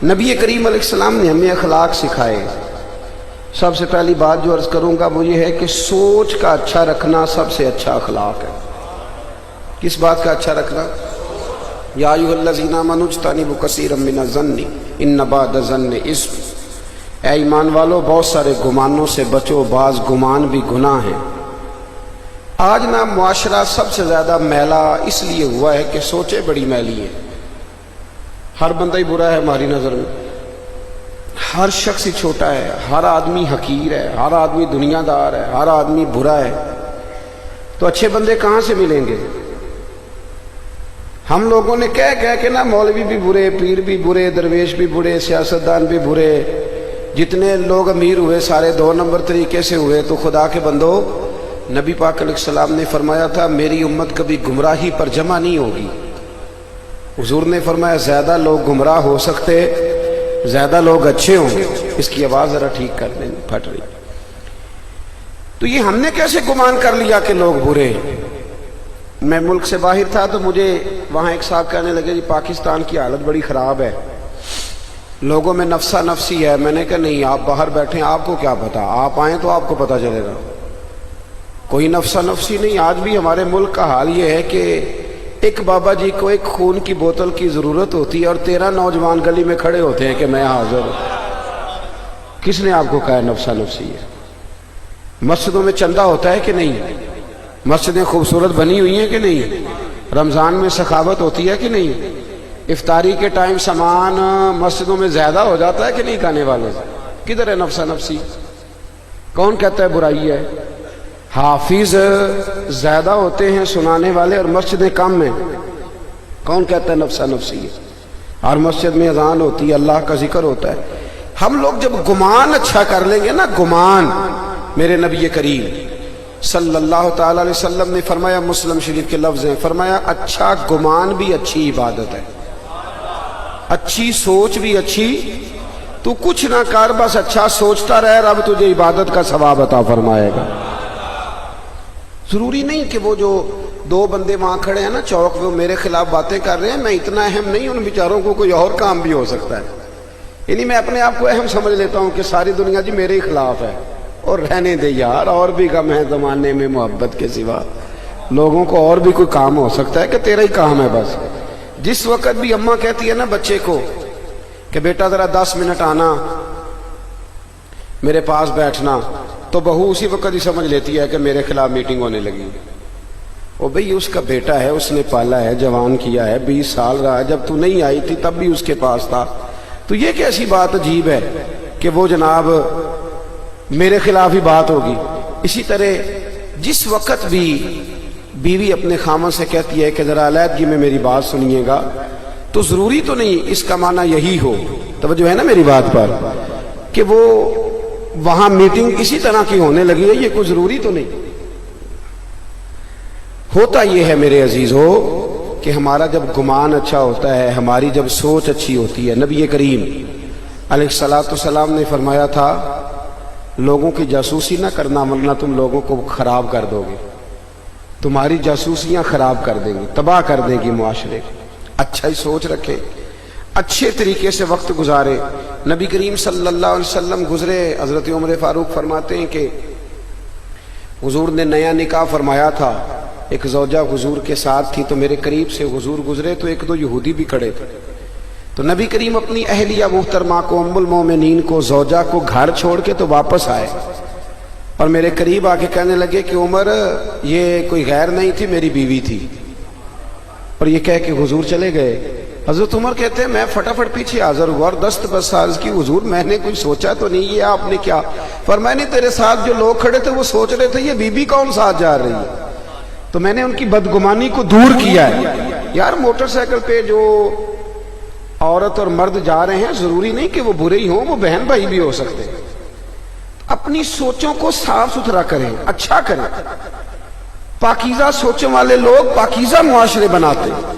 نبی کریم علیہ السلام نے ہمیں اخلاق سکھائے۔ سب سے پہلی بات جو عرض کروں گا وہ یہ ہے کہ سوچ کا اچھا رکھنا سب سے اچھا اخلاق ہے۔ کس بات کا اچھا رکھنا؟ یا ایھا الذین آمنوا اجتنبوا کثیرا من الظن ان بعض الظن اثم، اے ایمان والو بہت سارے گمانوں سے بچو، بعض گمان بھی گناہ ہیں۔ آج نا معاشرہ سب سے زیادہ میلا اس لیے ہوا ہے کہ سوچیں بڑی میلی ہیں۔ ہر بندہ ہی برا ہے ہماری نظر میں، ہر شخص ہی چھوٹا ہے، ہر آدمی حقیر ہے، ہر آدمی دنیا دار ہے، ہر آدمی برا ہے۔ تو اچھے بندے کہاں سے ملیں گے؟ ہم لوگوں نے کہہ کے نا مولوی بھی برے، پیر بھی برے، درویش بھی برے، سیاستدان بھی برے، جتنے لوگ امیر ہوئے سارے 2 نمبر طریقے سے ہوئے۔ تو خدا کے بندو، نبی پاک علیہ السلام نے فرمایا تھا میری امت کبھی گمراہی پر جمع نہیں ہوگی۔ حضور نے فرمایا زیادہ لوگ گمراہ ہو سکتے، زیادہ لوگ اچھے ہوں گے۔ اس کی آواز ذرا ٹھیک کر دیں، پھٹ رہی۔ تو یہ ہم نے کیسے گمان کر لیا کہ لوگ برے؟ میں ملک سے باہر تھا تو مجھے وہاں ایک صاحب کہنے لگے جی پاکستان کی حالت بڑی خراب ہے، لوگوں میں نفسا نفسی ہے۔ میں نے کہا نہیں، آپ باہر بیٹھیں، آپ کو کیا پتا، آپ آئیں تو آپ کو پتا چلے گا۔ کوئی نفسا نفسی نہیں۔ آج بھی ہمارے ملک کا حال یہ ہے کہ ایک بابا جی کو ایک خون کی بوتل کی ضرورت ہوتی ہے اور 13 نوجوان گلی میں کھڑے ہوتے ہیں کہ میں حاضر ہوں۔ کس نے آپ کو کہا نفسا نفسی ہے؟ مسجدوں میں چندہ ہوتا ہے کہ نہیں؟ مسجدیں خوبصورت بنی ہوئی ہیں کہ نہیں؟ رمضان میں سخاوت ہوتی ہے کہ نہیں؟ افطاری کے ٹائم سامان مسجدوں میں زیادہ ہو جاتا ہے کہ نہیں کھانے والے؟ کدھر ہے نفسا نفسی؟ کون کہتا ہے برائی ہے؟ حافظ زیادہ ہوتے ہیں سنانے والے اور مسجدیں کم ہیں۔ کون کہتا ہے نفسا نفسی ہے؟ ہر مسجد میں اذان ہوتی ہے، اللہ کا ذکر ہوتا ہے۔ ہم لوگ جب گمان اچھا کر لیں گے نا، گمان، میرے نبی کریم صلی اللہ تعالی علیہ وسلم نے فرمایا، مسلم شریف کے لفظ ہیں، فرمایا اچھا گمان بھی اچھی عبادت ہے، اچھی سوچ بھی اچھی۔ تو کچھ نہ کر، بس اچھا سوچتا رہ، رب تجھے عبادت کا ثواب عطا فرمائے گا۔ ضروری نہیں کہ وہ جو 2 بندے وہاں کھڑے ہیں نا چوک میں، وہ میرے خلاف باتیں کر رہے ہیں، میں اتنا اہم نہیں، ان بیچاروں کو کوئی اور کام بھی ہو سکتا ہے۔ یعنی میں اپنے آپ کو اہم سمجھ لیتا ہوں کہ ساری دنیا جی میرے ہی خلاف ہے، اور رہنے دے یار، اور بھی غم ہے زمانے میں محبت کے سوا، لوگوں کو اور بھی کوئی کام ہو سکتا ہے کہ تیرا ہی کام ہے بس۔ جس وقت بھی اماں کہتی ہے نا بچے کو کہ بیٹا ذرا 10 منٹ آنا، میرے پاس بیٹھنا، تو بہو اسی وقت ہی سمجھ لیتی ہے کہ میرے خلاف میٹنگ ہونے لگی۔ وہ بھئی اس کا بیٹا ہے، اس نے پالا ہے، جوان کیا ہے، 20 سال رہا ہے، جب تو نہیں آئی تھی تب بھی اس کے پاس تھا۔ تو یہ کیسی بات عجیب ہے کہ وہ جناب میرے خلاف ہی بات ہوگی۔ اسی طرح جس وقت بھی بیوی اپنے خامن سے کہتی ہے کہ ذرا علیحدگی میں میری بات سنیے گا، تو ضروری تو نہیں اس کا معنی یہی ہو، توجہ ہے نا میری بات پر، کہ وہ وہاں میٹنگ اسی طرح کی ہونے لگی ہے، یہ کوئی ضروری تو نہیں۔ ہوتا یہ ہے میرے عزیزو کہ ہمارا جب گمان اچھا ہوتا ہے، ہماری جب سوچ اچھی ہوتی ہے، نبی کریم علیہ السلام نے فرمایا تھا لوگوں کی جاسوسی نہ کرنا ورنہ تم لوگوں کو خراب کر دو گے، تمہاری جاسوسیاں خراب کر دیں گی، تباہ کر دیں گی معاشرے۔ اچھا ہی سوچ رکھے، اچھے طریقے سے وقت گزارے۔ نبی کریم صلی اللہ علیہ وسلم گزرے، حضرت عمر فاروق فرماتے ہیں کہ حضور نے نیا نکاح فرمایا تھا، ایک زوجہ حضور کے ساتھ تھی، تو میرے قریب سے حضور گزرے تو 1-2 یہودی بھی کھڑے تھے، تو نبی کریم اپنی اہلیہ محترمہ کو، ام المومنین کو، زوجہ کو گھر چھوڑ کے تو واپس آئے اور میرے قریب آ کے کہنے لگے کہ عمر یہ کوئی غیر نہیں تھی، میری بیوی تھی، اور یہ کہہ کے حضور چلے گئے۔ حضرت عمر کہتے ہیں میں فٹافٹ پیچھے حاضر ہوا اور دست بساز کی، حضور میں نے کوئی سوچا تو نہیں، یہ آپ نے کیا فرمایا؟ نہیں، تیرے ساتھ جو لوگ کھڑے تھے وہ سوچ رہے تھے یہ بی بی کون ساتھ جا رہی ہے، تو میں نے ان کی بدگمانی کو دور کیا ہے۔ یار موٹر سائیکل پہ جو عورت اور مرد جا رہے ہیں ضروری نہیں کہ وہ برے ہی ہوں، وہ بہن بھائی بھی ہو سکتے ہیں۔ اپنی سوچوں کو صاف ستھرا کریں، اچھا کریں۔ پاکیزہ سوچوں والے لوگ پاکیزہ معاشرے بناتے ہیں،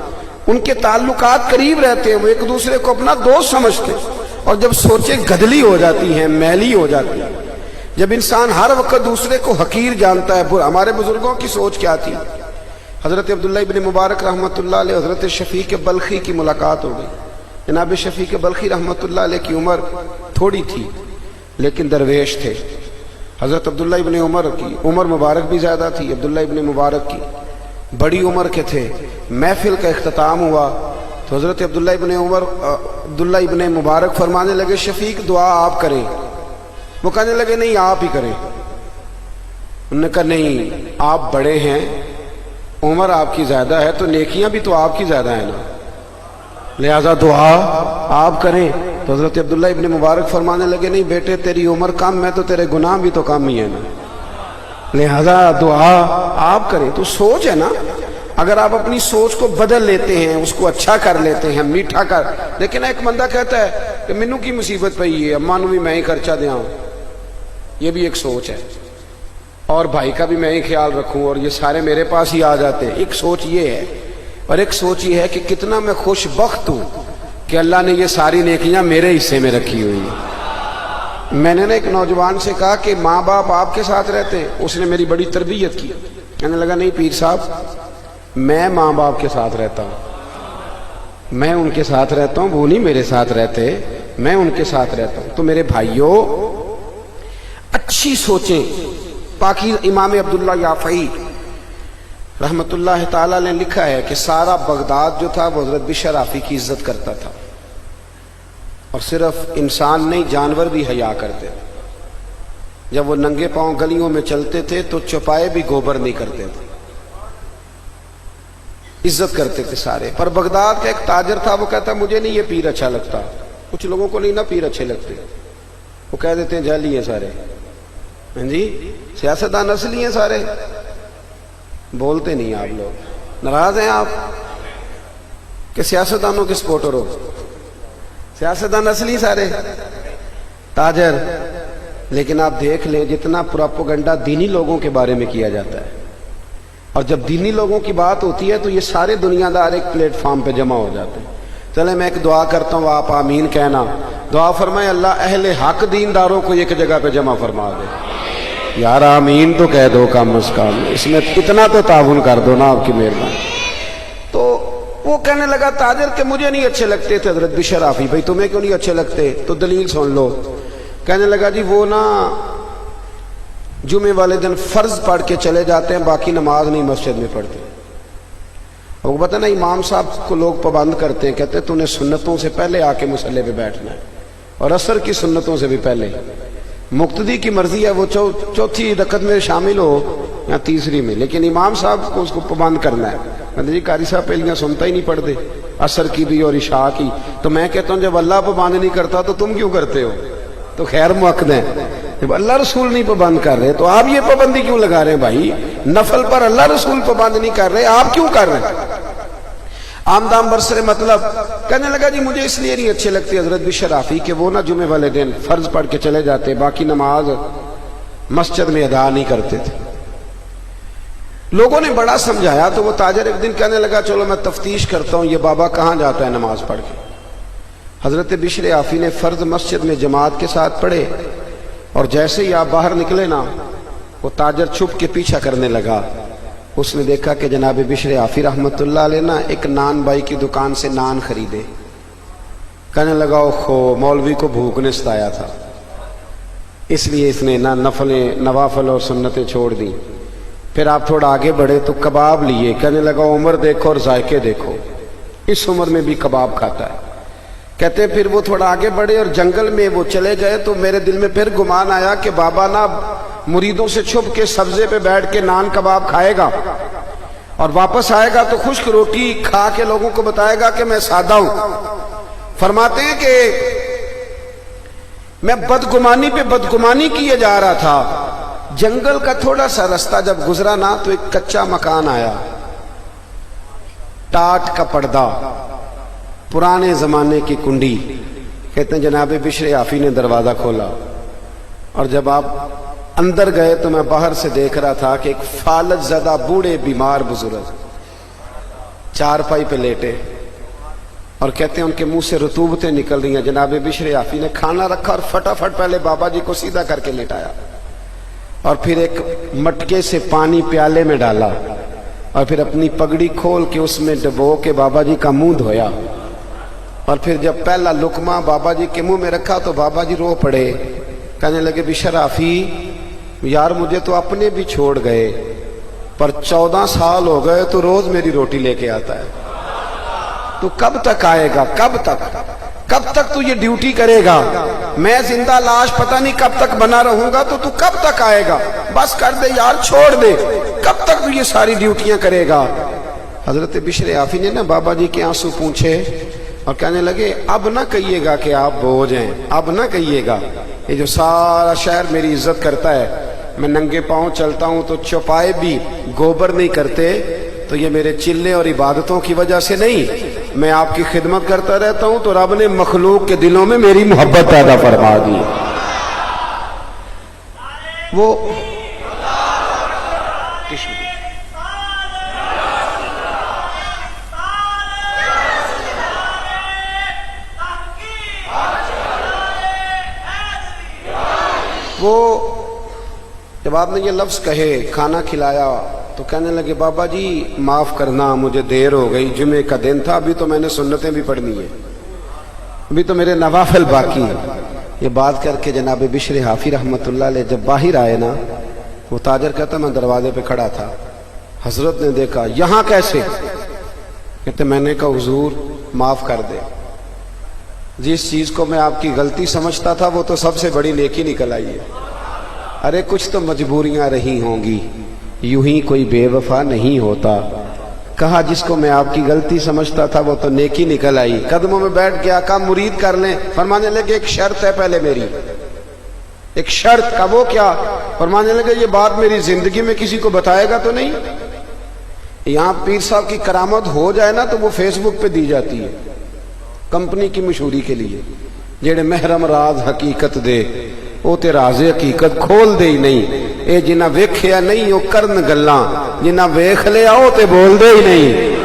ان کے تعلقات قریب رہتے ہیں، وہ ایک دوسرے کو اپنا دوست سمجھتے ہیں۔ اور جب سوچیں گدلی ہو جاتی ہیں، میلی ہو جاتی ہیں، جب انسان ہر وقت دوسرے کو حقیر جانتا ہے۔ ہمارے بزرگوں کی سوچ کیا تھی؟ حضرت عبداللہ ابن مبارک رحمۃ اللہ علیہ، حضرت شفیق بلخی کی ملاقات ہو گئی، جناب شفیق بلخی رحمۃ اللہ علیہ کی عمر تھوڑی تھی لیکن درویش تھے. حضرت عبداللہ ابن عمر کی عمر مبارک بھی زیادہ تھی، عبداللہ ابن مبارک کی بڑی عمر کے تھے. محفل کا اختتام ہوا تو حضرت عبداللہ ابن مبارک فرمانے لگے شفیق دعا آپ کریں. وہ کہنے لگے نہیں آپ ہی کریں. انہوں نے کہا نہیں آپ بڑے ہیں، عمر آپ کی زیادہ ہے تو نیکیاں بھی تو آپ کی زیادہ ہیں نا، لہذا دعا آپ کریں. تو حضرت عبداللہ ابن مبارک فرمانے لگے نہیں بیٹے تیری عمر کم ہے تو تیرے گناہ بھی تو کم ہی ہے نا، لہذا دعا آپ کریں. تو سوچ ہے نا، اگر آپ اپنی سوچ کو بدل لیتے ہیں، اس کو اچھا کر لیتے ہیں، میٹھا کر. لیکن ایک بندہ کہتا ہے کہ مینو کی مصیبت پئی ہے، اماں نو بھی میں ہی خرچہ دیا ہوں، یہ بھی ایک سوچ ہے، اور بھائی کا بھی میں ہی خیال رکھوں اور یہ سارے میرے پاس ہی آ جاتے ہیں. ایک سوچ یہ ہے، اور ایک سوچ یہ ہے کہ کتنا میں خوش بخت ہوں کہ اللہ نے یہ ساری نیکیاں میرے حصے میں رکھی ہوئی ہیں. میں نے ایک نوجوان سے کہا کہ ماں باپ آپ کے ساتھ رہتے ہیں؟ اس نے میری بڑی تربیت کی. کہنے لگا نہیں پیر صاحب میں ماں باپ کے ساتھ رہتا ہوں، میں ان کے ساتھ رہتا ہوں، وہ نہیں میرے ساتھ رہتے، میں ان کے ساتھ رہتا ہوں. تو میرے بھائیوں اچھی سوچیں. باقی امام عبداللہ یافعی رحمت اللہ تعالیٰ نے لکھا ہے کہ سارا بغداد جو تھا وہ حضرت بشر آفی کی عزت کرتا تھا، اور صرف انسان نہیں جانور بھی حیا کرتے. جب وہ ننگے پاؤں گلیوں میں چلتے تھے تو چوپائے بھی گوبر نہیں کرتے تھے، عزت کرتے تھے سارے. پر بغداد کا ایک تاجر تھا، وہ کہتا مجھے نہیں یہ پیر اچھا لگتا. کچھ لوگوں کو نہیں نا پیر اچھے لگتے، وہ کہہ دیتے ہیں جعلی ہیں سارے، ہاں جی سیاستدان اصلی ہیں سارے. بولتے نہیں آپ لوگ، ناراض ہیں آپ کہ سیاستدانوں کے سپورٹر ہو؟ سیاستدان اصلی سارے تاجر. لیکن آپ دیکھ لیں جتنا پروپیگنڈا دینی لوگوں کے بارے میں کیا جاتا ہے، اور جب دینی لوگوں کی بات ہوتی ہے تو یہ سارے دنیا دار ایک پلیٹ فارم پہ جمع ہو جاتے ہیں. چلے میں ایک دعا کرتا ہوں، آپ آمین کہنا. دعا فرمائے اللہ اہل حق دینداروں کو ایک جگہ پہ جمع فرما دے. یار آمین تو کہہ دو کم از کم، اس میں اتنا تو تعاون کر دو نا، آپ کی مہربانی. تو وہ کہنے لگا تاجر کہ مجھے نہیں اچھے لگتے تھے حضرت بشر آفی. بھائی تمہیں کیوں نہیں اچھے لگتے؟ تو دلیل سن لو. کہنے لگا جی وہ نا جمعے والے دن فرض پڑھ کے چلے جاتے ہیں، باقی نماز نہیں مسجد میں پڑھتے. وہ پتہ نا امام صاحب کو لوگ پابند کرتے ہیں، کہتے ہیں تو نے سنتوں سے پہلے آ کے مصلی پہ بیٹھنا ہے، اور عصر کی سنتوں سے بھی پہلے. مقتدی کی مرضی ہے وہ چوتھی رکعت میں شامل ہو یا تیسری میں، لیکن امام صاحب کو اس کو پابند کرنا ہے. کہتے جی قاری صاحب پہلیاں سنتا ہی نہیں پڑھتے، عصر کی بھی اور عشاء کی. تو میں کہتا ہوں جب اللہ پابند نہیں کرتا تو تم کیوں کرتے ہو؟ تو خیر مؤکد ہیں. جب اللہ رسول نہیں پابند کر رہے تو آپ یہ پابندی کیوں لگا رہے ہیں؟ بھائی نفل پر اللہ رسول پابند نہیں کر رہے، آپ کیوں کر رہے ہیں؟ آمدام برسر مطلب. کہنے لگا جی مجھے اس لیے نہیں اچھے لگتے حضرت بشر آفی کہ وہ نا جمعے والے دن فرض پڑھ کے چلے جاتے، باقی نماز مسجد میں ادا نہیں کرتے تھے. لوگوں نے بڑا سمجھایا تو وہ تاجر ایک دن کہنے لگا چلو میں تفتیش کرتا ہوں یہ بابا کہاں جاتا ہے نماز پڑھ کے. حضرت بشر آفی نے فرض مسجد میں جماعت کے ساتھ پڑھے، اور جیسے ہی آپ باہر نکلے نا وہ تاجر چھپ کے پیچھا کرنے لگا. اس نے دیکھا کہ جناب بشر آفی رحمت اللہ علیہ نا ایک نان بائی کی دکان سے نان خریدے. کہنے لگا اوہو مولوی کو بھوک نے ستایا تھا، اس لیے اس نے نہ نوافل اور سنتیں چھوڑ دی. پھر آپ تھوڑا آگے بڑھے تو کباب لیے. کہنے لگا عمر دیکھو اور ذائقے دیکھو، اس عمر میں بھی کباب کھاتا ہے. کہتے پھر وہ تھوڑا آگے بڑھے اور جنگل میں وہ چلے گئے تو میرے دل میں پھر گمان آیا کہ بابا نا مریدوں سے چھپ کے سبزے پہ بیٹھ کے نان کباب کھائے گا، اور واپس آئے گا تو خشک روٹی کھا کے لوگوں کو بتائے گا کہ میں سادہ ہوں. فرماتے ہیں کہ میں بدگمانی پہ بدگمانی کیے جا رہا تھا. جنگل کا تھوڑا سا رستہ جب گزرا نا تو ایک کچا مکان آیا، ٹاٹ کا پردہ، پرانے زمانے کی کنڈی. کہتے ہیں جناب بشر آفی نے دروازہ کھولا، اور جب آپ اندر گئے تو میں باہر سے دیکھ رہا تھا کہ ایک فالج زدہ بوڑھے بیمار بزرگ چارپائی پہ لیٹے، اور کہتے ہیں ان کے منہ سے رطوبتیں نکل رہی ہیں. جناب بشر آفی نے کھانا رکھا اور فٹافٹ پہلے بابا جی کو سیدھا کر کے لیٹایا، اور پھر ایک مٹکے سے پانی پیالے میں ڈالا، اور پھر اپنی پگڑی کھول کے اس میں ڈبو کے بابا جی کا منہ دھویا، اور پھر جب پہلا لقمہ بابا جی کے منہ میں رکھا تو بابا جی رو پڑے، کہنے لگے بھی شرافی یار مجھے تو اپنے بھی چھوڑ گئے، پر 14 سال ہو گئے تو روز میری روٹی لے کے آتا ہے، تو کب تک آئے گا؟ کب تک تو یہ ڈیوٹی کرے گا؟ میں زندہ لاش پتہ نہیں کب تک بنا رہوں گا، تو کب تک آئے گا؟ بس کر دے یار، چھوڑ دے، کب تک تو یہ ساری ڈیوٹیاں کرے گا؟ حضرت بشر عافی نے نا بابا جی کے آنسو پونچھے اور کہنے لگے اب نہ کہیے گا کہ آپ بوجھ ہیں، اب نہ کہیے گا، یہ جو سارا شہر میری عزت کرتا ہے، میں ننگے پاؤں چلتا ہوں تو چوپائے بھی گوبر نہیں کرتے، تو یہ میرے چلے اور عبادتوں کی وجہ سے نہیں، میں آپ کی خدمت کرتا رہتا ہوں تو رب نے مخلوق کے دلوں میں میری محبت پیدا فرما دی۔ وہ جب آپ نے یہ لفظ کہے کھانا کھلایا تو کہنے لگے بابا جی معاف کرنا مجھے دیر ہو گئی، جمعے کا دن تھا، ابھی تو میں نے سنتیں بھی پڑھنی ہیں، ابھی تو میرے نوافل باقی ہیں۔ یہ بات کر کے جناب بشر عافی رحمت اللہ علیہ جب باہر آئے نا، وہ تاجر کہتا میں دروازے پہ کھڑا تھا، حضرت نے دیکھا یہاں کیسے؟ کہتے میں نے کہا حضور معاف کر دے، جس چیز کو میں آپ کی غلطی سمجھتا تھا وہ تو سب سے بڑی نیکی نکل آئی ہے، ارے کچھ تو مجبوریاں رہی ہوں گی، یوں ہی کوئی بے وفا نہیں ہوتا۔ کہا جس کو میں آپ کی غلطی سمجھتا تھا وہ تو نیکی نکل آئی، قدموں میں بیٹھ گیا، کہا مرید کر لیں، فرمانے لگے ایک شرط ہے پہلے میری، ایک شرط کا، وہ کیا؟ فرمانے لگے یہ بات میری زندگی میں کسی کو بتائے گا تو نہیں؟ یہاں پیر صاحب کی کرامت ہو جائے نا تو وہ فیس بک پہ دی جاتی ہے کمپنی کی مشہوری کے لیے، جیڑے محرم راز حقیقت دے وہ تے راز حقیقت کھول دے ہی نہیں، اے جنہ ویکھیا نہیں وہ کرن گلاں، جنہ ویکھ لیا وہ تے بول دے ہی نہیں۔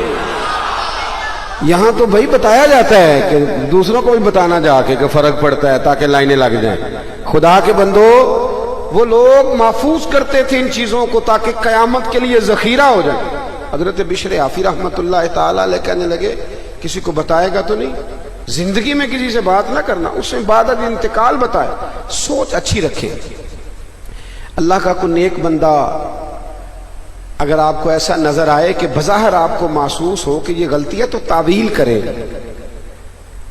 یہاں تو بھائی بتایا جاتا ہے کہ دوسروں کو بھی بتانا جا کے کہ فرق پڑتا ہے تاکہ لائنیں لگ جائیں۔ خدا کے بندو وہ لوگ محفوظ کرتے تھے ان چیزوں کو تاکہ قیامت کے لیے ذخیرہ ہو جائے۔ حضرت بشر عافی رحمت اللہ تعالی علیہ کہنے لگے کسی کو بتائے گا تو نہیں، زندگی میں کسی سے بات نہ کرنا، اس میں بعد از انتقال بتائے، سوچ اچھی رکھے۔ اللہ کا کوئی نیک بندہ اگر آپ کو ایسا نظر آئے کہ بظاہر آپ کو محسوس ہو کہ یہ غلطی ہے تو تعویل کرے،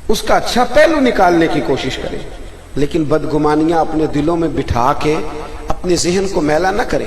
اس کا اچھا پہلو نکالنے کی کوشش کرے، لیکن بدگمانیاں اپنے دلوں میں بٹھا کے اپنے ذہن کو میلا نہ کرے۔